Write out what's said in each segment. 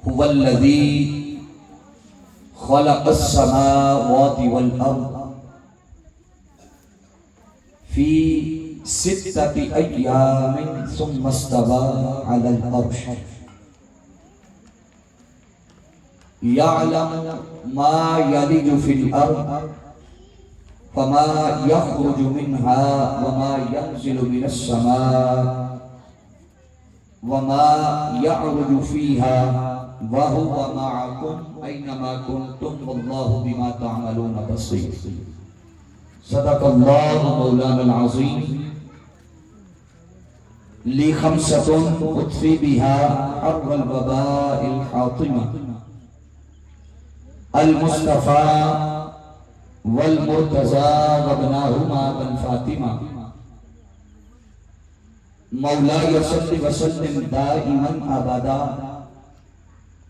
هو الذي خلق السماوات والأرض في 6 أيام ثم استوى على العرش يعلم ما يلج في الأرض وما يخرج منها وما ينزل من السماء وما يعرج فيها وهو معكم أينما كنتم والله بما تعملون بصير. صدق الله مولانا العظيم. لي 5 أطفي بها حر الوباء الحاطمة المصطفى والمرتضى وابناهما بن فاطمة مولاي صل وسلم دائما ابدا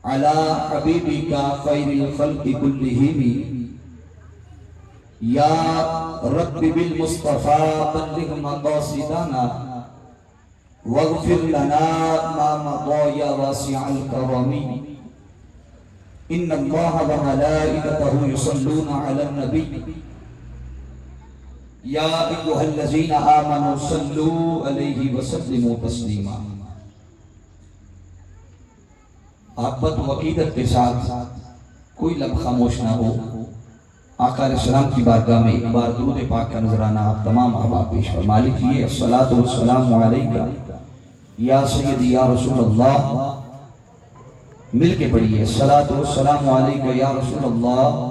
على حبيبك خير الخلق كلهم يا رب بالمصطفى بلغ مقاصدنا واغفر لنا ما مضى يا واسع الكرم. ان الله وملائكته يصلون على النبي یا ایھا الذین آمنوا صلوا علیہ وسلموا تسلیما. محبت و عقیدت کے ساتھ کوئی لمحہ خاموش نہ ہو. آقا علیہ السلام کی بارگاہ میں ایک بار درود پاک کا نذرانہ آپ تمام احباب پیش فرما لیجیے. الصلاۃ والسلام علیک یا سیدی یا رسول اللہ. مل کے پڑھیے الصلاۃ والسلام علیک یا رسول اللہ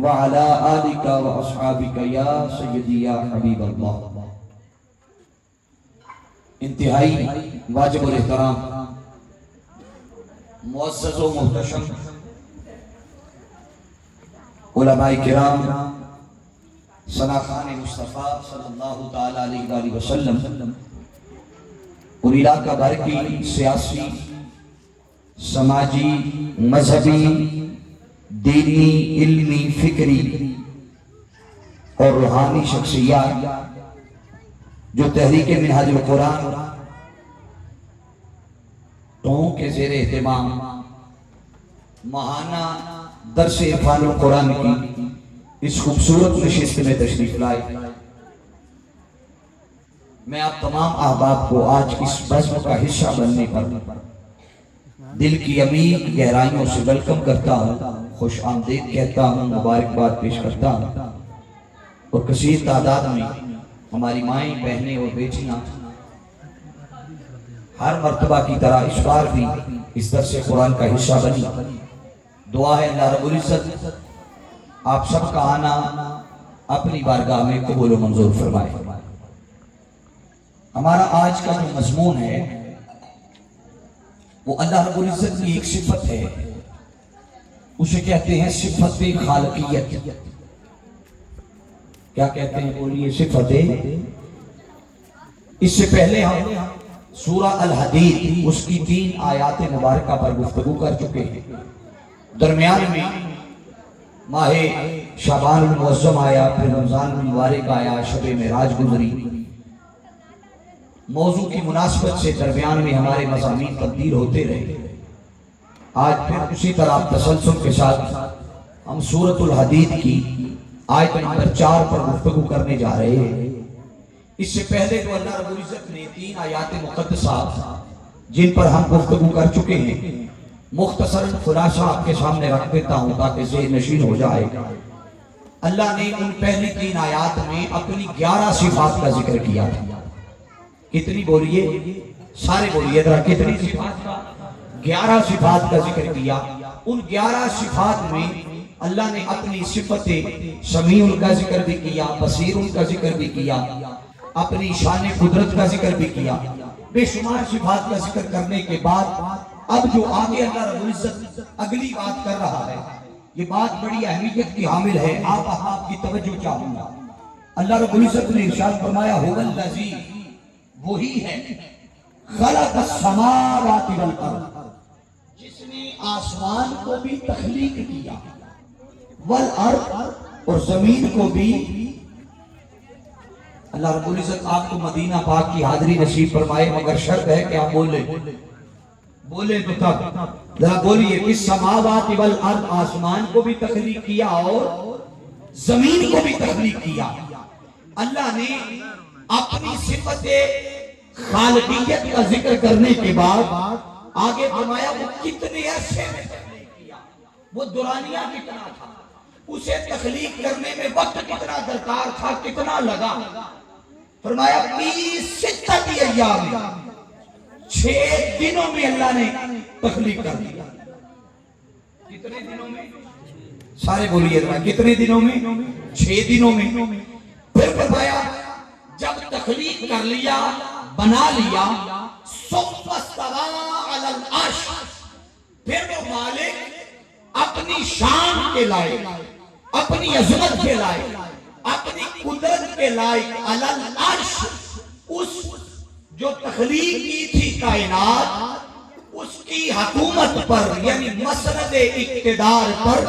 وعلى آلك وأصحابك يا سيدي يا حبيب اللہ. انتہائی واجب الاحترام معزز و محتشم علماء کرام ثناخان مصطفیٰ صلی اللہ تعالی علیہ وآلہ وسلم اور علاقہ بھر کی سیاسی سماجی مذہبی دینی علمی فکری اور روحانی شخصیات جو تحریک منہاج القرآن کے زیر اہتمام ماہانہ درس عرفان القرآن کی اس خوبصورت نشست میں تشریف لائے. میں آپ تمام احباب کو آج اس بزم کا حصہ بننے پر دل کی عمیق گہرائیوں سے ویلکم کرتا ہوں، خوش آمدید کہتا ہوں، مبارکباد پیش کرتا ہوں. اور کثیر تعداد میں ہماری مائیں بہنیں اور بیٹیاں ہر مرتبہ کی طرح اس بار بھی اس درس قرآن کا حصہ بنی. دعا ہے اللہ رب العزت آپ سب کا آنا اپنی بارگاہ میں قبول و منظور فرمائے. ہمارا آج کا جو مضمون ہے وہ اللہ رب العزت کی ایک صفت ہے، اسے کہتے ہیں صفت خالقیت. کیا کہتے ہیں بولیے؟ صفت. اس سے پہلے ہم سورہ الحدید اس کی 3 آیات مبارکہ پر گفتگو کر چکے ہیں. درمیان میں ماہ شعبان المعظم آیا، پھر رمضان المبارک آیا، شب معراج گزری. موضوع کی مناسبت سے درمیان میں ہمارے مضامین تبدیل ہوتے رہے. آج پھر اسی طرح تسلسل کے ساتھ ہم سورۃ الحدید کی آیت نمبر 4 پر گفتگو کرنے جا رہے ہیں. اس سے پہلے تو اللہ رب العزت نے 3 آیات مقدسات جن پر ہم گفتگو کر چکے ہیں مختصر خلاصہ آپ کے سامنے رکھ دیتا ہوں تاکہ ذہن نشین ہو جائے. اللہ نے ان پہلی 3 آیات میں اپنی 11 صفات کا ذکر کیا تھا. کتنی بولیے؟ سارے بولیے ذرا. کتنی صفات کا؟ 11 صفات کا ذکر کیا. ان 11 صفات میں اللہ نے اپنی صفت سمیع کا ذکر بھی کیا، بصیر کا ذکر بھی کیا، اپنی شان قدرت کا ذکر بھی کیا. بے شمار صفات کا ذکر کرنے کے بعد اب جو آگے اللہ رب العزت اگلی بات کر رہا ہے یہ بات بڑی اہمیت کی حامل ہے. آپ کی توجہ چاہوں گا. اللہ رب العزت نے ارشاد فرمایا هو الذی، وہی ہے، خلق السماوات والارض، جس نے آسمان کو بھی تخلیق کیا، والارض، اور زمین کو بھی. اللہ رب العزت آپ کو مدینہ پاک کی حاضری نصیب فرمائے، مگر شرط ہے کہ آپ بولیں بولے تو تب ذرا بولیے کہ السماوات والارض، آسمان کو بھی تخلیق کیا اور زمین کو بھی تخلیق کیا۔ اللہ نے اپنی صفت خالقیت کا ذکر کرنے کے بعد آگے فرمایا وہ کتنے عرصے میں تخلیق کیا، وہ دورانیہ کتنا تھا، اسے تخلیق کرنے میں وقت کتنا درکار تھا، کتنا لگا۔ فرمایا 20 ایام میں، 6 دنوں میں اللہ نے تخلیق کر دیا۔ کتنے دنوں میں؟ سارے بولیے ذرا، کتنے دنوں میں؟ 6 دنوں میں۔ پھر فرمایا جب تخلیق کر لیا، بنا لیا، ثم استوى علی العرش، پھر وہ مالک اپنی شان کے لائق، اپنی عظمت کے لائق، اپنی قدرت کے لائق علی العرش، اس جو تخلیق کی تھی کائنات، اس کی حکومت پر یعنی مسند اقتدار پر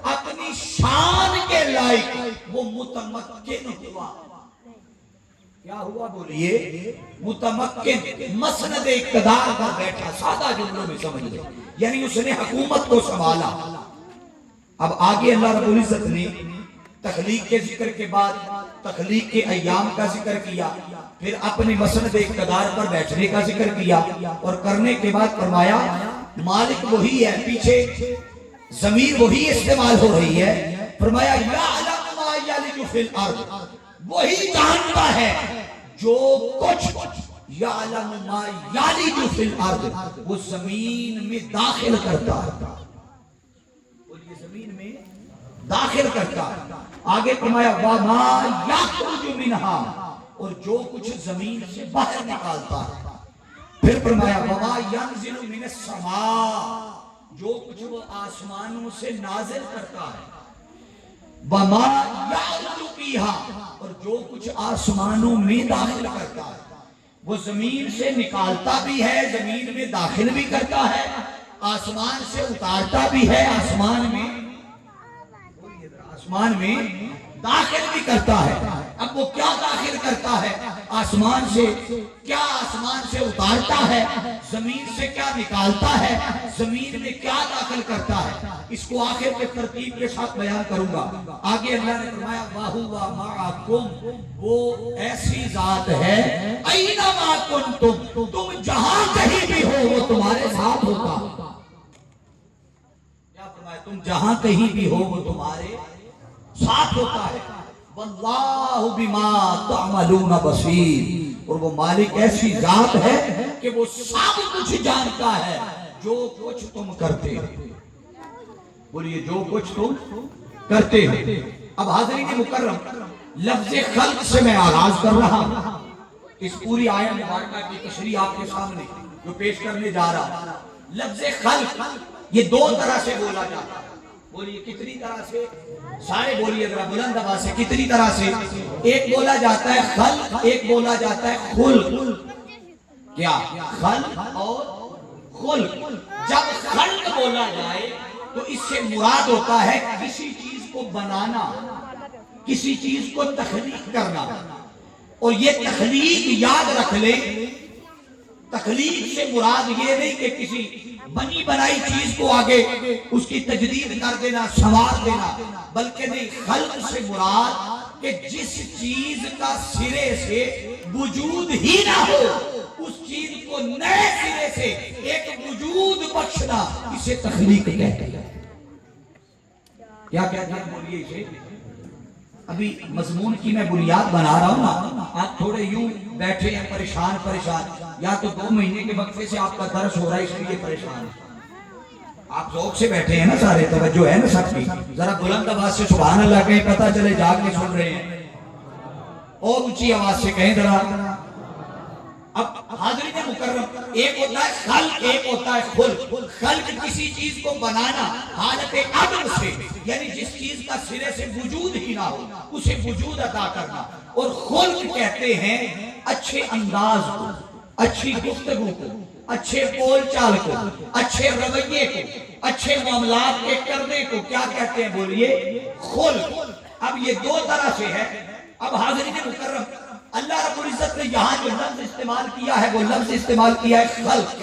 اپنی شان کے لائق وہ متمکن ہوا۔ کیا ہوا بولیے؟ متمکن، مسند اقتدار پر بیٹھا۔ سادہ جملوں میں سمجھ لیں، یعنی اس نے حکومت کو سنبھالا۔ اب آگے اللہ رب العزت نے تخلیق کے ذکر کے بعد تخلیق کے ایام کا ذکر کیا، پھر اپنے مسند اقتدار پر بیٹھنے کا ذکر کیا، اور کرنے کے بعد فرمایا مالک وہی ہے، پیچھے ضمیر وہی استعمال ہو رہی ہے۔ فرمایا یعلم ما یلج فی الارض، وہی جانتا ہے جو کچھ یعلم ما یلج فی الارض، وہ زمین میں داخل کرتا ہے، زمین میں داخل کرتا ہے۔ آگے فرمایا وما یخرج منہا، اور جو کچھ زمین سے باہر نکالتا ہے۔ پھر فرمایا وما ینزل من السماء، جو کچھ وہ آسمانوں سے نازل کرتا ہے۔ وما یعرج فیہا، اور جو کچھ آسمانوں میں داخل کرتا ہے، وہ زمین سے نکالتا بھی ہے، زمین میں داخل بھی کرتا ہے، آسمان سے اتارتا بھی ہے، آسمان میں داخل بھی کرتا ہے۔ اب وہ کیا داخل کرتا ہے آسمان سے، کیا آسمان سے اتارتا ہے، زمین سے کیا نکالتا ہے، زمین میں کیا داخل کرتا ہے، اس کو آخر کے ترتیب کے ساتھ بیان کروں گا۔ آگے اللہ نے فرمایا وَهُوَ مَعَكُمْ، وہ ایسی ذات ہے اَيْنَمَا كُنْتُمْ، تم جہاں کہیں بھی ہو وہ تمہارے ساتھ ہوتا۔ کیا فرمایا؟ تم جہاں کہیں بھی ہو وہ تمہارے ساتھ ہوتا ہے۔ واللہ بما تعملون بصیر، اور وہ مالک ایسی ذات ہے کہ وہ سب کچھ جانتا ہے جو کچھ تم کرتے ہو۔ بولیے جو کچھ تم کرتے ہو۔ اب حاضرین مکرم، لفظ خلق سے میں آغاز کر رہا ہوں۔ اس پوری آیت مبارکہ کی تشریح آپ کے سامنے جو پیش کرنے جا رہا ہوں۔ لفظ خلق یہ 2 طرح سے بولا جاتا ہے۔ بولیے کتنی طرح سے؟ سارے بولیے ذرا بلند آواز سے، کتنی طرح سے؟ ایک بولا جاتا ہے خلق، ایک بولا جاتا ہے خلق۔ کیا؟ خلق اور خلق۔ جب خلق بولا جائے تو اس سے مراد ہوتا ہے کسی چیز کو بنانا، کسی چیز کو تخلیق کرنا۔ اور یہ تخلیق یاد رکھ لیں، تخلیق سے مراد یہ نہیں کہ کسی بنی بنائی چیز کو آگے اس کی تجدید کر دینا، سنوار دینا، بلکہ نہیں، خلق سے مراد کہ جس چیز کا سرے سے وجود ہی نہ ہو، اس چیز کو نئے سرے سے ایک وجود بخشنا، اسے تخلیق کہتے ہیں۔ کیا کہتے ہیں؟ بولیے اسے۔ ابھی مضمون کی میں بنیاد بنا رہا ہوں نا، آپ تھوڑے یوں بیٹھے ہیں پریشان، یا تو 2 مہینے کے وقفے سے آپ کا درس ہو رہا ہے اس لیے پریشان۔ آپ ذوق سے بیٹھے ہیں نا، سارے توجہ ہے نا سب کی، ذرا بلند آواز سے سبحان اللہ کہیں، پتہ چلے جاگ کے سن رہے ہیں، اور اونچی آواز سے کہیں ذرا۔ اب حاضرین مکرم، ایک ہوتا ہے خلق، ایک ہوتا ہے خلق۔ خلق کسی چیز کو بنانا حالت عدم سے، یعنی جس چیز کا سرے سے وجود ہی نہ ہو اسے وجود عطا کرنا۔ اور خلق کہتے ہیں اچھے انداز کو، اچھی گفتگو کو، اچھے بول چال کو، اچھے رویے کو، اچھے معاملات کے کرنے کو کیا کہتے ہیں؟ بولیے خلق۔ اب یہ 2 طرح سے ہے۔ اب حاضرین مکرم، اللہ رب العزت نے یہاں جو لفظ استعمال کیا ہے وہ لفظ استعمال کیا ہے خلق،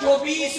24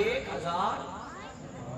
1000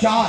4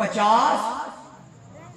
50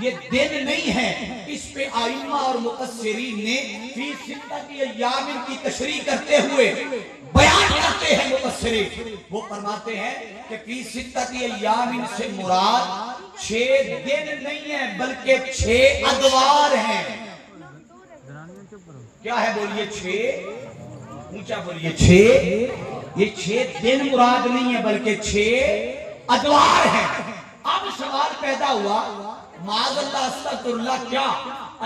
یہ دن نہیں ہے. اس پہ آئمہ اور مفسرین نے فی ستۃ ایام کی تشریح کرتے ہوئے بیان کرتے ہیں. مفسرین وہ فرماتے ہیں کہ فی ستۃ ایام سے مراد 6 دن نہیں ہے بلکہ 6 ادوار ہیں. کیا ہے بولیے؟ 6 اونچا بولیے. 6 یہ 6 دن مراد نہیں ہے بلکہ 6 ادوار ہیں. اب سوال پیدا ہوا معاذ اللہ استغفر اللہ، کیا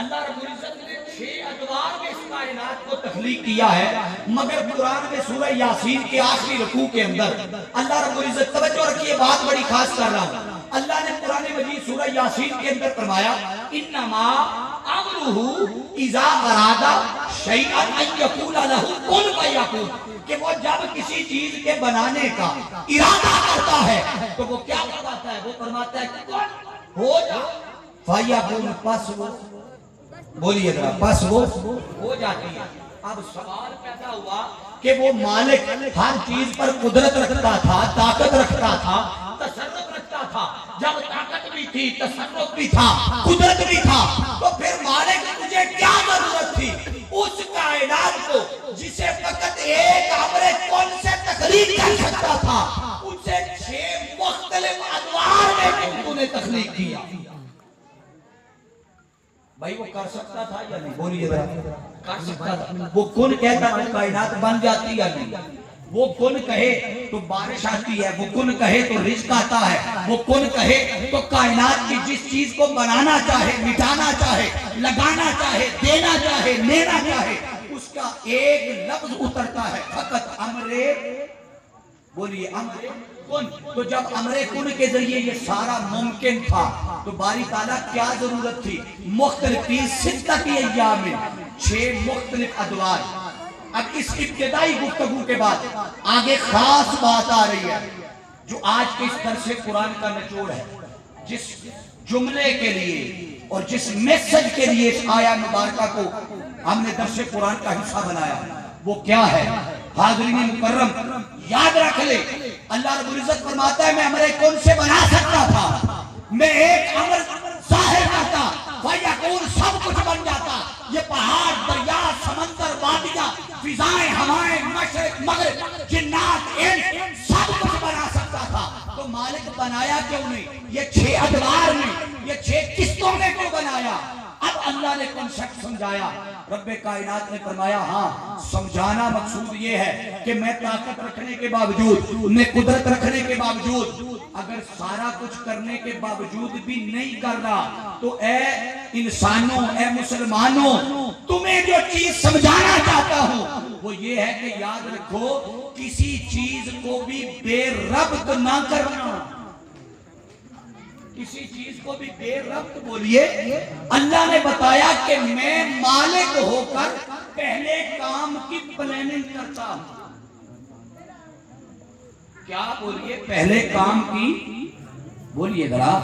اللہ رب العزت نے 6 ادوار میں اس کائنات کو تخلیق کیا ہے؟ مگر قرآن میں سورہ یاسین کے آخری رکوع کے اندر اللہ رب العزت، توجہ رکھیے بات بڑی خاص کر رہا ہوں، اللہ نے قرآن مجید سورہ یاسین کے اندر فرمایا انما امرہ اذا اراد شیئا ان یقول لہ کن فیکون، کہ وہ جب کسی چیز کے بنانے کا ارادہ کرتا ہے تو وہ کیا فرماتا ہے؟ وہ فرماتا ہے کہ کن ہو جا فیکون، پس وہ، بولیے ذرا، پس وہ ہو جاتی ہے. اب سوال پیدا ہوا کہ وہ مالک ہر چیز پر قدرت رکھتا تھا، طاقت رکھتا تھا، تصرف رکھتا تھا. جب طاقت بھی تھی، تصرف بھی تھا، قدرت بھی تھا، تو پھر مالک مجھے کیا ضرورت تھی اس کائنات کو جسے فقط ایک امر کون سے تخلیق کر سکتا تھا، اسے 6 مختلف ادوار میں کیوں نے تخلیق کیا؟ بھائی وہ کر سکتا تھا یا نہیں؟ بولیے ذرا، کر سکتا تھا. وہ کن کہتا تو کائنات بن جاتی یا نہیں؟ وہ کن کہے تو بارش آتی ہے، وہ کن کہے تو رزق آتا ہے، وہ کن کہے تو کائنات کی جس چیز کو بنانا چاہے، مٹانا چاہے، لگانا چاہے، دینا چاہے، لینا چاہے، اس کا ایک لفظ اترتا ہے، فقط امر، بولیے امر کن. تو جب امر کن کے ذریعے یہ سارا ممکن تھا تو باری تعالیٰ کیا ضرورت تھی؟ مختلف فی ستۃ ایام میں 6 مختلف ادوار. اب اس ابتدائی گفتگو کے بعد آگے خاص بات آ رہی ہے جو آج کے اس درس قرآن کا نچوڑ ہے. جس جملے کے لیے اور جس میسج کے لیے اس آیا مبارکہ کو ہم نے درس قرآن کا حصہ بنایا وہ کیا ہے؟ حاضرین مکرم یاد رکھ لے، اللہ رب العزت فرماتا ہے میں امر کن سے بنا سکتا تھا، میں ایک امر ظاہر کرتا فیکون، سب کچھ بن جاتا. یہ پہاڑ، دریا، سمندر، وادیاں، فضائیں، ہوائیں، مشرق مغرب، جنات، انس، سب کچھ بنا سکتا تھا. تو مالک بنایا کیوں نہیں؟ یہ 6 ادوار میں، یہ 6 قسطوں میں کیوں بنایا؟ اب اللہ نے کنسپٹ سمجھایا. رب کائنات نے فرمایا ہاں سمجھانا مقصود یہ ہے کہ میں طاقت رکھنے کے باوجود، میں قدرت رکھنے کے باوجود، اگر سارا کچھ کرنے کے باوجود بھی نہیں کر رہا تو اے انسانوں، اے مسلمانوں، تمہیں جو چیز سمجھانا چاہتا ہوں وہ یہ ہے کہ یاد رکھو کسی چیز کو بھی بے ربط نہ کرنا. کسی چیز کو بھی بے ربط، بولیے. اللہ نے بتایا کہ میں مالک ہو کر پہلے کام کی پلاننگ کرتا ہوں. کیا بولیے؟ پہلے کام کی، بولیے ذرا،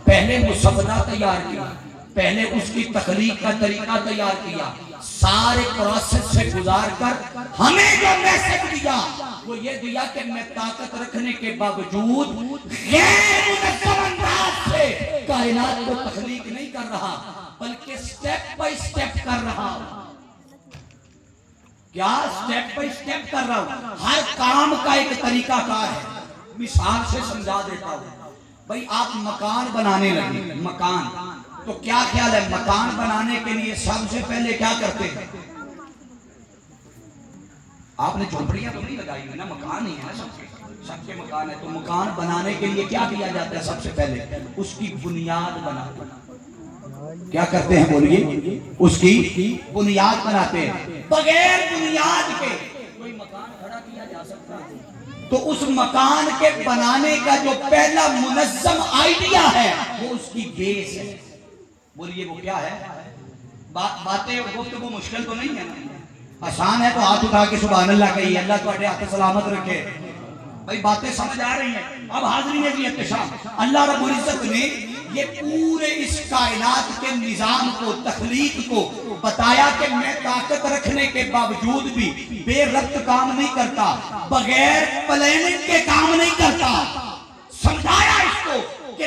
پہلے مسودہ تیار کیا، پہلے اس کی تخلیق کا طریقہ تیار کیا، سارے پروسیس سے گزار کر ہمیں جو میسج دیا وہ یہ دیا کہ میں طاقت رکھنے کے باوجود غیر منظم انداز سے کائنات کو تخلیق نہیں کر رہا بلکہ سٹیپ بائی سٹیپ کر رہا ہوں. کیا سٹیپ بائی سٹیپ کر رہا ہوں؟ ہر کام کا ایک طریقہ کار ہے. مثال سے سمجھا دیتا ہوں. بھئی آپ مکان بنانے لگے، مکان، تو کیا خیال ہے مکان بنانے کے لیے سب سے پہلے کیا کرتے ہیں؟ آپ نے جھونپڑیاں تو نہیں لگائی ہوئی نا، مکان ہی ہے نا، سب کے مکان ہے. تو مکان بنانے کے لیے کیا کیا جاتا ہے؟ سب سے پہلے اس کی بنیاد بناتے ہیں. کیا کرتے ہیں بولیے؟ اس کی بنیاد بناتے ہیں. بغیر بنیاد کے کوئی مکان کھڑا کیا جا سکتا ہے؟ تو اس مکان کے بنانے کا جو پہلا منظم آئیڈیا ہے وہ اس کی بیس ہے. بولیے وہ کیا ہے؟ باتیں گفتگو مشکل تو نہیں ہے نا، آسان ہے تو ہاتھ اٹھا کے سبحان اللہ کہیے، اللہ تمہارے ہاتھ سلامت رکھے. بھائی باتیں سمجھ آ رہی ہیں؟ اب حاضرین جی احتشام، اللہ رب العزت نے یہ پورے اس کائنات کے نظام کو، تخلیق کو بتایا کہ میں طاقت رکھنے کے باوجود بھی بے ربط کام نہیں کرتا، بغیر پلاننگ کے کام نہیں کرتا. سمجھایا اس کو کہ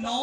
9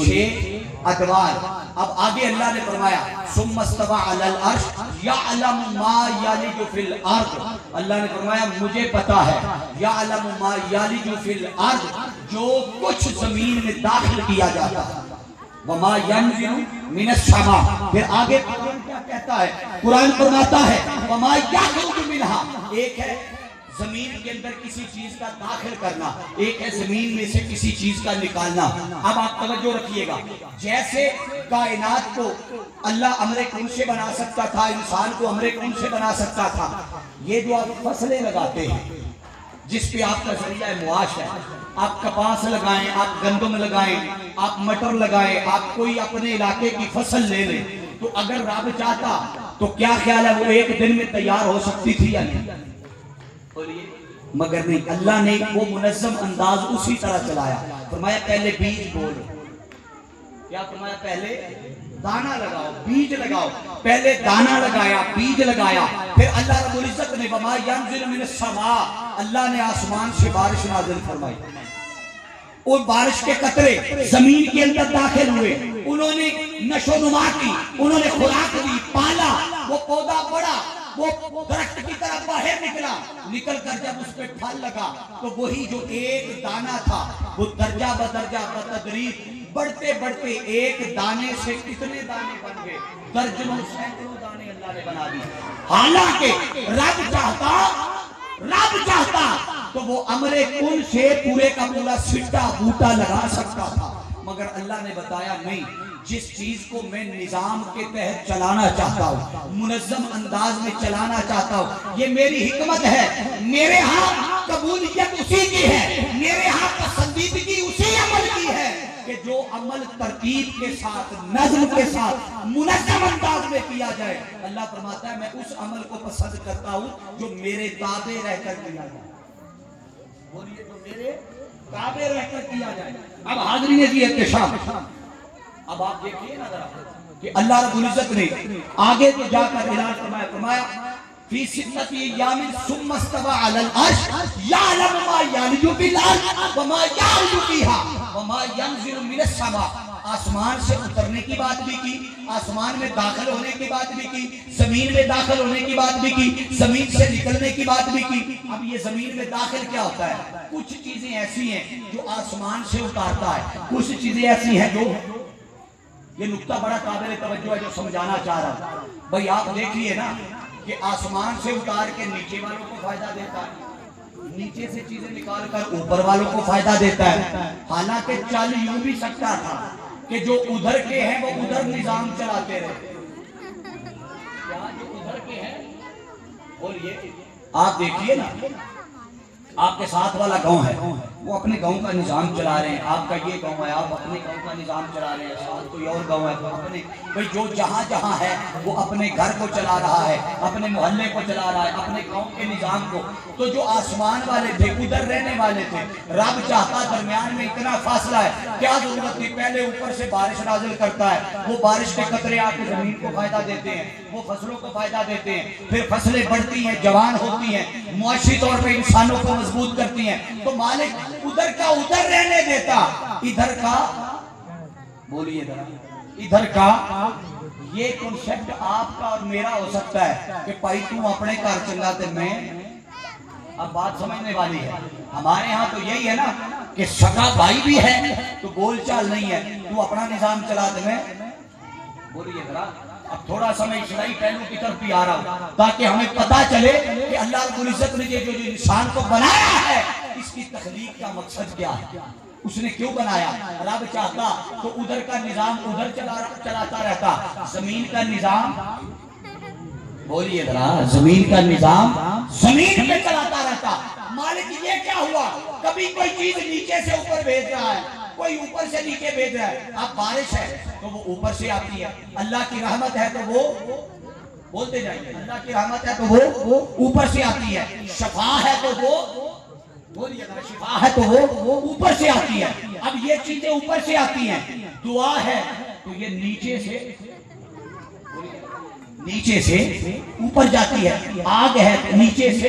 6 ادوار. اب آگے اللہ نے فرمایا ثم استوى علی العرش یعلم ما یلج فی الارض. اللہ نے فرمایا مجھے پتا ہے یعلم ما یلج فی الارض، جو کچھ زمین میں داخل کیا جاتا ہے. وما ينزل من السماء. پھر آگے قرآن کیا کہتا ہے؟ قرآن فرماتا ہے وما يخرج منها. ایک ہے زمین کے اندر کسی چیز کا داخل کرنا، ایک ہے زمین میں سے کسی چیز کا نکالنا. اب آپ توجہ رکھیے گا، جیسے کائنات کو اللہ امر کن سے بنا سکتا تھا، انسان کو امر کن سے بنا سکتا تھا. یہ جو آپ فصلیں لگاتے ہیں جس پہ آپ کا ذریعہ معاش ہے، آپ کپاس لگائیں، آپ گندم لگائیں، آپ مٹر لگائیں، آپ کوئی اپنے علاقے کی فصل لے لیں، تو اگر رب چاہتا تو کیا خیال ہے وہ ایک دن میں تیار ہو سکتی تھی یا نہیں؟ مگر نہیں، اللہ نے وہ منظم انداز اسی طرح چلایا. فرمایا پہلے بیج بولو. کیا فرمایا؟ پہلے دانا لگاؤ، بیج لگاؤ. پہلے دانا لگایا، بیج لگایا، پھر اللہ رب العزت نے وما ينزل من السماء، اللہ نے آسمان سے بارش نازل فرمائی. اور بارش کے قطرے زمین کے اندر داخل ہوئے، انہوں نے نشو نما کی، انہوں نے خوراک دی، پالا، وہ پودا بڑا، وہ درخت کی طرح باہر نکلا. نکل کر جب اس پہ پھل لگا تو وہی جو ایک دانہ تھا وہ درجہ بدرجہ بتدریج بڑھتے بڑھتے ایک دانے سے کتنے دانے بن گئے؟ درجنوں سینکڑوں دانے اللہ نے بنا دی. حالانکہ رب چاہتا تو وہ امر کن سے پورے کا پورا سٹا بوٹا لگا سکتا تھا، مگر اللہ نے بتایا نہیں. جس چیز کو میں نظام کے تحت چلانا چاہتا ہوں، منظم انداز میں چلانا چاہتا ہوں، یہ میری حکمت ہے. میرے ہاں قبولیت اسی کی ہے، میرے ہاں پسندیدگی اسی عمل کی ہے کہ جو عمل ترتیب کے ساتھ، نظم کے ساتھ، منظم انداز میں کیا جائے. اللہ فرماتا ہے میں اس عمل کو پسند کرتا ہوں جو میرے تابع رہ کر کیا جائے. بولیے جو میرے تابع رہ کر کیا جائے. اب حاضرین جی احتشام، اب آپ دیکھئے نا ذرا کہ اللہ رب العزت نے آگے تو جا کر اعلان فرمایا فی ستۃ ایام ثم استوى علی العرش یعلم ما یلج فی الارض وما یعرج فیہا وما ینزل من السماء. آسمان سے اترنے کی بات بھی کی، آسمان میں داخل ہونے کی بات بھی کی، زمین میں داخل ہونے کی بات بھی کی، زمین سے نکلنے کی بات بھی کی. اب یہ زمین میں داخل کیا ہوتا ہے؟ کچھ چیزیں ایسی ہیں جو آسمان سے اتارتا ہے، کچھ چیزیں ایسی ہیں جو، یہ نقطہ بڑا قابل توجہ ہے جو سمجھانا چاہ رہا ہوں. بھئی آپ دیکھئے نا کہ آسمان سے اتار کے نیچے والوں کو فائدہ دیتا ہے، نیچے سے چیزیں نکال کر اوپر والوں کو فائدہ دیتا ہے. حالانکہ چل یوں بھی سکتا تھا کہ جو ادھر کے ہیں وہ ادھر نظام چلاتے رہے. یہاں جو ادھر کے ہیں، بولیے آپ دیکھئے نا، آپ کے ساتھ والا گاؤں ہے وہ اپنے گاؤں کا نظام چلا رہے ہیں، آپ کا یہ گاؤں ہے آپ اپنے گاؤں کا نظام چلا رہے ہیں، ساتھ کوئی اور گاؤں ہے تو اپنے، بھئی جو جہاں جہاں ہے وہ اپنے گھر کو چلا رہا ہے، اپنے محلے کو چلا رہا ہے، اپنے گاؤں کے نظام کو. تو جو آسمان والے تھے ادھر رہنے والے تھے، رب چاہتا درمیان میں اتنا فاصلہ ہے، کیا ضرورت تھی؟ پہلے اوپر سے بارش نازل کرتا ہے، وہ بارش کے قطرے آ کے زمین کو فائدہ دیتے ہیں، وہ فصلوں کو فائدہ دیتے ہیں، پھر فصلیں بڑھتی ہیں، جوان ہوتی ہیں، معاشی طور پہ انسانوں کو مضبوط کرتی ہیں. تو مالک ادھر کا ادھر رہنے دیتا، ادھر کا، بولیے ذرا، ادھر کا. یہ کنسپٹ آپ کا اور میرا ہو سکتا ہے کہ بھائی تم اپنے گھر چلا تے میں، اب بات سمجھنے والی ہے. ہمارے ہاں تو یہی ہے نا کہ سگا بھائی بھی ہے تو بول چال نہیں ہے، تو اپنا نظام چلا دے میں، بولیے ذرا. اب تھوڑا سا میں اجتماعی پہلو کی طرف بھی آ رہا ہوں تاکہ ہمیں پتا چلے کہ اللہ رب العزت نے جو انسان کو بنایا ہے اس کی تخلیق کا مقصد کیا ہے، اس نے کیوں بنایا. رب چاہتا تو ادھر کا نظام ادھر چلاتا رہتا، زمین کا نظام، بولیے ذرا، زمین کا نظام زمین پہ چلاتا رہتا. مالک یہ کیا ہوا؟ کبھی کوئی چیز نیچے سے اوپر بھیج رہا ہے، کوئی اوپر سے نیچے بھیج رہا ہے. اب بارش ہے تو وہ اوپر سے آتی ہے، اللہ کی رحمت ہے تو وہ، بولتے جائیے، اللہ کی رحمت ہے تو وہ اوپر سے آتی ہے. شفا ہے تو وہ، بولیے ذرا، شفا ہے تو وہ اوپر سے آتی ہے. اب یہ چیزیں اوپر سے آتی ہیں. دعا ہے تو یہ نیچے سے اوپر جاتی ہے. آگ ہے تو نیچے سے.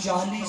40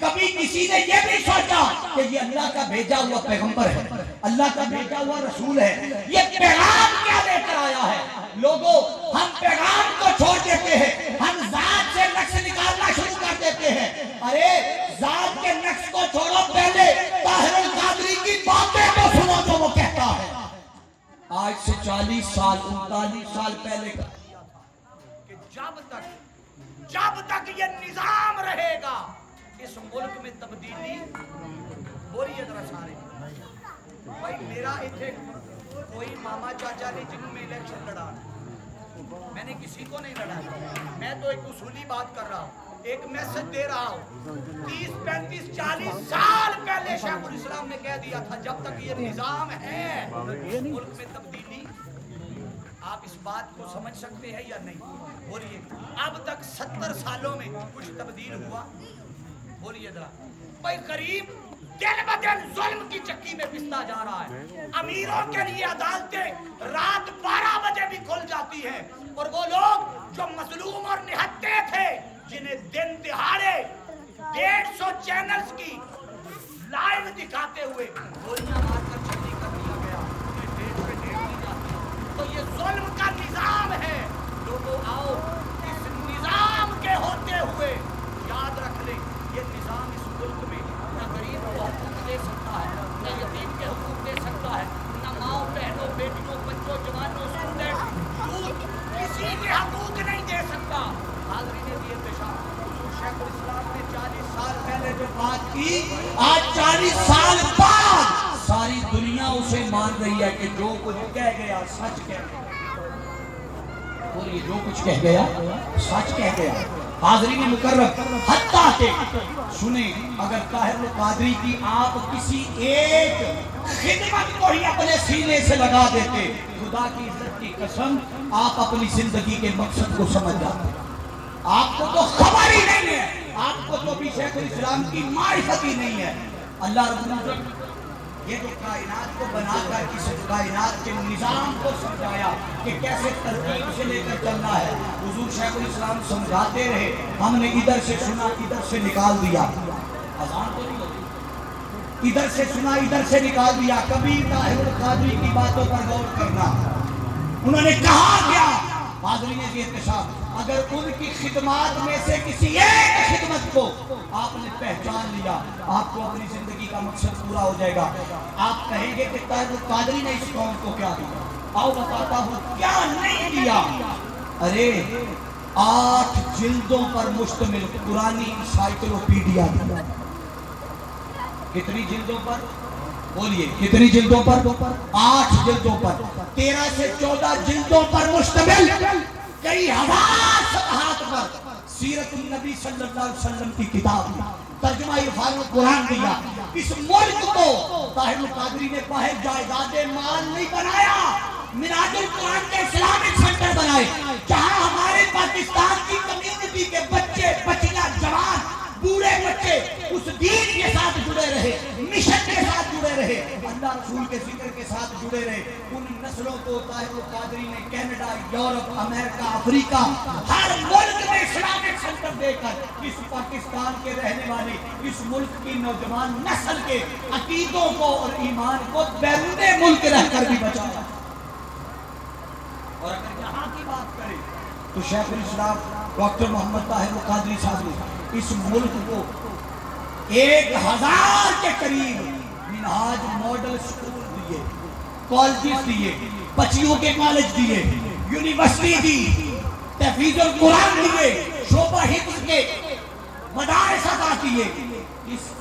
کبھی کسی نے یہ بھی سوچا کہ یہ اللہ کا بھیجا ہوا پیغمبر ہے، اللہ کا بھیجا ہوا رسول ہے، یہ پیغام کیا لے کر آیا ہے؟ لوگوں ہم پیغام کو چھوڑ دیتے ہیں، ہم ذات سے نقص نکالنا شروع کر دیتے ہیں۔ ارے ذات کے نقص کو چھوڑو، پہلے طاہر القادری کی باتیں تو سنو جو وہ کہتا ہے۔ آج سے 40 سال 39 سال پہلے کا کہ جب تک یہ نظام رہے گا اس ملک میں تبدیلی بولیے ذرا سارے بھائی میرا اتنے کوئی ماما چاچا نے جنہوں میں الیکشن لڑا، میں نے کسی کو نہیں لڑا، میں تو ایک اصولی بات کر رہا ہوں، ایک میسج دے رہا ہوں۔ 30 35 40 سال پہلے شیخ الاسلام نے کہہ دیا تھا جب تک یہ نظام ہے اس ملک میں تبدیلی۔ آپ اس بات کو سمجھ سکتے ہیں یا نہیں؟ بولیے اب تک 70 سالوں میں کچھ تبدیل ہوا؟ بولیے ذرا بھائی غریب دن بدن ظلم کی چکی میں پستا جا رہا ہے۔ امیروں کے لیے عدالتیں رات 12 بجے بھی کھل جاتی ہیں، اور وہ لوگ جو مظلوم اور نہتے تھے جنہیں دن دہاڑے 150 چینلز کی لائیو دکھاتے ہوئے گولیاں مار کر چھٹی کر دیا گیا، انہیں ڈیٹ پہ ڈیٹ دی جاتی ہے۔ تو یہ ظلم کا نظام ہے۔ لوگوں آؤ اس نظام کے ہوتے ہوئے یاد رکھ لیں یہ نظام اس ملک میں نہ غریب کو حقوق دے سکتا ہے، نہ یتیم کے حقوق دے سکتا ہے، نہ ماؤں بہنوں بیٹیوں بچوں جوانوں اسٹوڈنٹ یوتھ کسی کے حقوق نہیں دے سکتا۔ حاضرین دیے پیشاب حضور شیخ الاسلام نے 40 سال پہلے جو بات کی، آج 40 سال بعد ساری دنیا اسے مان رہی ہے کہ جو کچھ کہہ گیا سچ کہہ گیا۔ بولیے جو کچھ کہہ گیا سچ کہہ گیا۔ حاضرین مکرم حتیٰ کہ سنیں اگر طاہر القادری کی آپ کسی ایک خدمت کو ہی اپنے سینے سے لگا دیتے، خدا کی عزت کی قسم آپ اپنی زندگی کے مقصد کو سمجھ جاتے۔ آپ کو تو خبر ہی نہیں ہے، آپ کو تو بھی شیخ الاسلام کی معرفت ہی نہیں ہے۔ اللہ رب العزت یہ جو کائنات کو بنا کر اس کائنات کے نظام کو سمجھایا کہ کیسے ترتیب سے لے کر چلنا ہے، حضور شیخ الاسلام سمجھاتے رہے، ہم نے ادھر سے سنا ادھر سے نکال دیا۔ اذان تو نہیں ہوتی، ادھر سے سنا ادھر سے نکال دیا۔ کبھی طاہر القادری کی باتوں پر غور کرنا، انہوں نے کہا کیا؟ حاضرین یہ احتشام اگر ان کی خدمات میں سے کسی ایک خدمت کو آپ نے پہچان لیا، آپ کو اپنی زندگی کا مقصد پورا ہو جائے گا۔ آپ کہیں گے کہ طاہر القادری نے اس قوم کو کیا دیا؟ آؤ بتاتا ہوں کیا نہیں دیا۔ ارے 8 جلدوں پر مشتمل قرآنی انسائکلوپیڈیا دیا۔ کتنی جلدوں پر؟ بولیے کتنی جلدوں پر؟ 8 جلدوں پر، 13 سے 14 جلدوں پر مشتمل کئی ہزار صفحات پر سیرت النبی صلی اللہ علیہ وسلم کی کتاب ترجمہ عرفان القرآن دیا۔ اس ملک کو طاہر القادری نے باہر جائیداد مال نہیں بنایا، مناج القرآن کے اسلامک سینٹر بنائے جہاں ہمارے پاکستان کی کمیونٹی کے بچے بچیاں جوان بوڑھے بچے اس دین کے ساتھ جڑے رہے، مشن کے ساتھ جڑے رہے، اللہ رسول کے ذکر کے ساتھ جڑے رہے۔ ان نسلوں کو طاہر القادری نے کینیڈا، یورپ، امریکہ، افریقہ ہر ملک میں اسلامک سینٹر دے کر اس پاکستان کے رہنے والے اس ملک کی نوجوان نسل کے عقیدوں کو اور ایمان کو بیرون ملک رہ کر بھی بچایا۔ اور اگر یہاں کی بات کریں تو شیخ الاسلام ڈاکٹر محمد طاہر القادری صاحب نے اس ملک کو 1000 کے قریب منہاج ماڈل سکول دیے، کالجز دیے، بچیوں کے کالج دیے، یونیورسٹی دی، تحفیظ القرآن دیے، شعبہ حفظ کے مدارس عطا کیے۔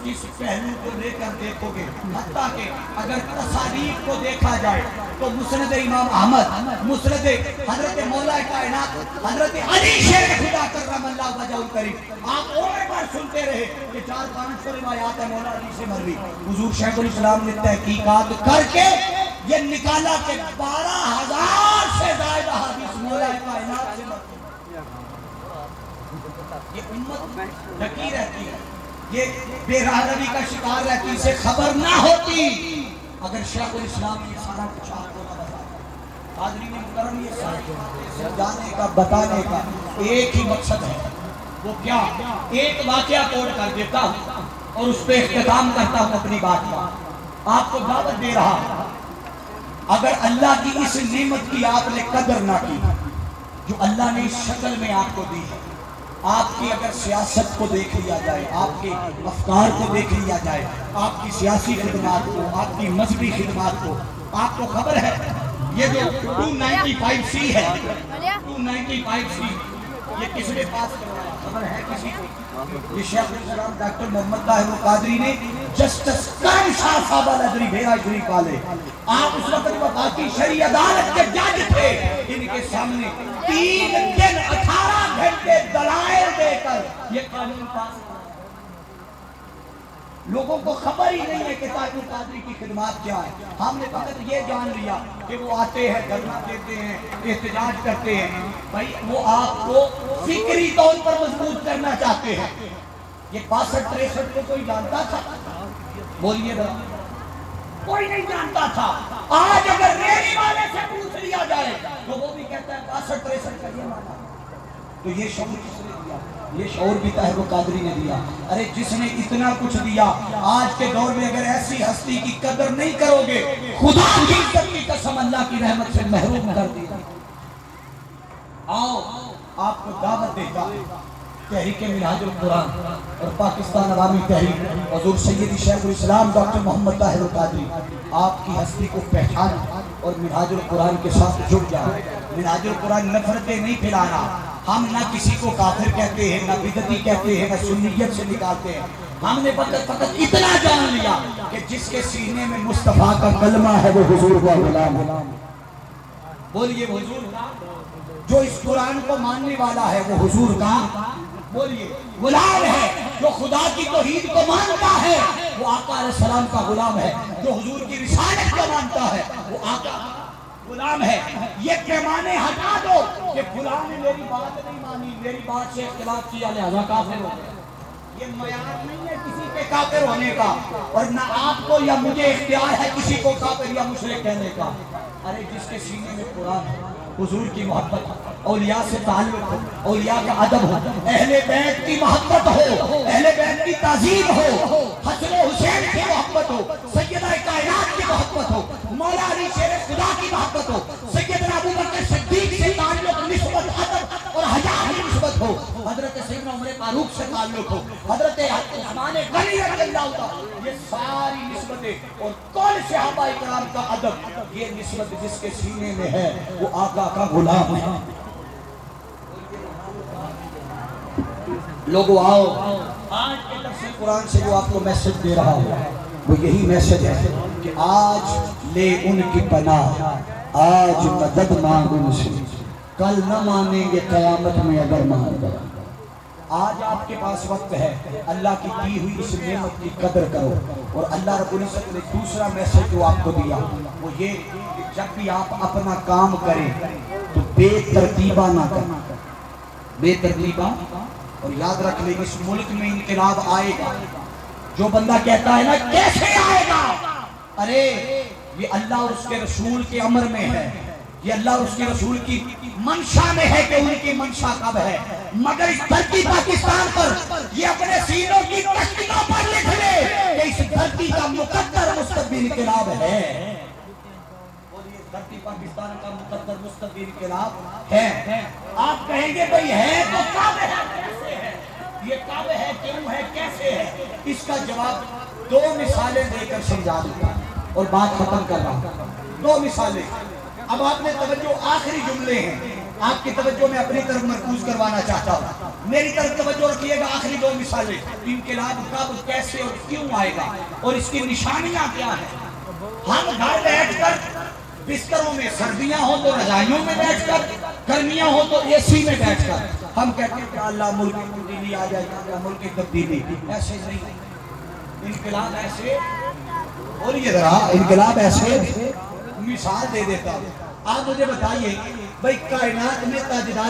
اس پہلو کو لے کر دیکھو گے، حتیٰ کہ اگر تصانیف کو دیکھا جائے تو مسند امام احمد، مسند حضرت مولا کائنات حضرت علی شیر خدا کرم اللہ وجہہ الکریم، آپ عمر پر سنتے رہے کہ 400-500 روایات ہے مولا علی سے مروی۔ حضور شیخ الاسلام نے تحقیقات کر کے یہ نکالا کہ 12,000 سے زائد حدیث مولا کائنات سے مروی۔ یہ امت ڈھکی رہتی ہے، یہ بے راہروی کا شکار رہتی، اسے خبر نہ ہوتی اگر شیخ الاسلام یہ سارا کچھ آپ کو نہ بتاتا۔ حاضرین مکرم یہ ساری باتیں سمجھانے کا بتانے کا ایک ہی مقصد ہے، وہ کیا؟ ایک واقعہ کوٹ کر دیتا ہوں۔ اور اس پہ اختتام کرتا ہوں اپنی بات کا. آپ کو دعوت دے رہا, اگر اللہ کی اس نعمت کی آپ نے قدر نہ کی جو اللہ نے اس شکل میں آپ کو دی ہے, آپ کی اگر سیاست کو دیکھ لیا جائے, آپ کے افکار کو دیکھ لیا جائے, آپ کی سیاسی خدمات کو, آپ کی مذہبی خدمات کو, آپ کو خبر ہے یہ جو 295C ہے, 295C یہ کس نے پاس کروایا, خبر ہے کسی کو؟ یہ شیخ الاسلام ڈاکٹر محمد طاہر القادری نے, جسٹس کرم شاہ صاحب الادری بھیرا شریف والے, آپ اس وقت وفاقی شرعی عدالت کے جج تھے, ان کے سامنے 3 دن 18 گھنٹے دلائل دے کر یہ قانون پاس کیا. لوگوں کو خبر ہی نہیں ہے کہ طاہر القادری کی خدمات کیا ہے. ہم نے فقط یہ جان لیا کہ وہ آتے ہیں, دھرنا دیتے ہیں, احتجاج کرتے ہیں. بھائی وہ آپ کو فکری طور پر مضبوط کرنا چاہتے ہیں. یہ 62-63 کو کوئی جانتا تھا؟ بولیے ذرا, کوئی نہیں جانتا تھا. آج اگر ریلی والے سے پوچھ لیا جائے تو وہ بھی کہتا ہے 62-63 کا یہ مانا. تو یہ شعور کس نے دیا؟ یہ شعور بھی طاہر القادری نے دیا. ارے جس نے اتنا کچھ دیا, آج کے دور میں اگر ایسی ہستی کی قدر نہیں کرو گے, خدا کی عزت کی قسم اللہ کی رحمت سے محروم کر دی. آؤ آپ کو دعوت دیتا تحریک منہاج القرآن اور پاکستان عوامی تحریک حضور سیدی شیخ الاسلام ڈاکٹر محمد طاہر القادری آپ کی ہستی کو پہچانا اور منہاج القرآن کے ساتھ جڑ جائے. منہاج القرآن نفرتیں نہیں پھیلانا. ہم نہ کسی کو کافر کہتے ہیں, نہ بدعتی کہتے ہیں, نہ سنیت سے نکالتے ہیں. ہم نے فقط اتنا جان لیا کہ جس کے سینے میں مصطفیٰ کا کلمہ ہے وہ حضور کا غلام ہے. بولیے حضور, جو اس قرآن کو ماننے والا ہے وہ حضور کا بولیے غلام ہے. جو خدا کی توحید کو مانتا ہے وہ آقا علیہ السلام کا غلام ہے. جو حضور کی رسالت کو مانتا ہے وہ آقا غلام ہے. یہ پیمانے ہٹا دو کہ فلاں نے میری بات نہیں مانی, میری بات سے اختلاف کیا لہذا کافر ہو گیا. یہ معیار نہیں ہے کسی کے کافر ہونے کا, اور نہ آپ کو یا مجھے اختیار ہے کسی کو کافر یا مشرک کہنے کا. ارے جس کے سینے میں قرآن ہے, حضور کی محبت, اولیاء سے تعلق ہو, اولیاء کا ادب ہو, اہل بیت کی محبت ہو, اہل بیت کی تعظیم ہو, حسن و حسین کی محبت ہو, سیدہ کائنات کی محبت ہو, مولا علی شیر خدا کی محبت ہو, سیدنا ابو بکر صدیق سے تعلق, نسبت, ادب اور حیا کی نسبت ہو, حضرت سیدنا عمر فاروق سے تعلق ہو, حضرت عثمان غنی رضی اللہ عنہ, یہ ساری نسبتیں اور کل صحابہ کرام کا ادب, یہ نسبت جس کے سینے میں ہے وہ آقا کا غلام ہے. لوگوں آؤ, آج کے درس قرآن سے جو آپ کو میسج دے رہا ہوں وہ یہی میسج ہے کہ آج لے ان کی پناہ, آج مدد مانگ ان سے, کل نہ مانیں گے قیامت میں اگر مان گئے. آج آپ کے پاس وقت ہے, اللہ کی دی ہوئی اس نعمت کی قدر کرو. اور اللہ رب العزت نے دوسرا میسج جو آپ کو دیا وہ یہ کہ جب بھی آپ اپنا کام کریں تو بے ترتیبہ نہ کریں, بے ترتیبہ. اور یاد رکھ لیں اس ملک میں انقلاب آئے گا. جو بندہ کہتا ہے نا کیسے آئے گا, ارے یہ اللہ اور اس کے رسول کے امر میں ہے, یہ اللہ اور اس کے رسول کی منشا میں ہے کہ ان کی منشا کب ہے. مگر اس دھرتی پاکستان پر یہ اپنے سینوں کی تختیوں پر لکھ لے کہ اس دھرتی کا مقدر مستقبل انقلاب ہے. دھرتی پاکستان کا مقدر مستقبل انقلاب ہے. آپ کہیں گے بھئی ہے تو کب ہے, کیسے ہے, یہ کب ہے, کیوں ہے, کیسے ہے. اس کا جواب 2 مثالیں دے کر سمجھا دوں اور بات ختم کر رہا ہوں. 2 مثالیں. اب آپ نے توجہ, آخری جملے ہیں, آپ کی توجہ میں اپنی طرف مرکوز کروانا چاہتا ہوں. میری طرف توجہ رکھیے گا. آخری 2 مثالیں, انقلاب کب, کیسے اور کیوں آئے گا اور اس کی نشانیاں کیا ہیں. ہم گھر بیٹھ کر بستروں میں, سردیاں ہو تو رضائیوں میں بیٹھ کر, گرمیاں ہو تو اے سی میں بیٹھ کر ہم کہتے ہیں کہ اللہ ملک کی تبدیلی آ جائے گا, ملک کی تبدیلی. ایسے نہیں, انقلاب ایسے, اور یہ ذرا انقلاب ایسے مثال دے دیتا ہوں. آپ مجھے بتائیے بھئی کائنات میں تاجدار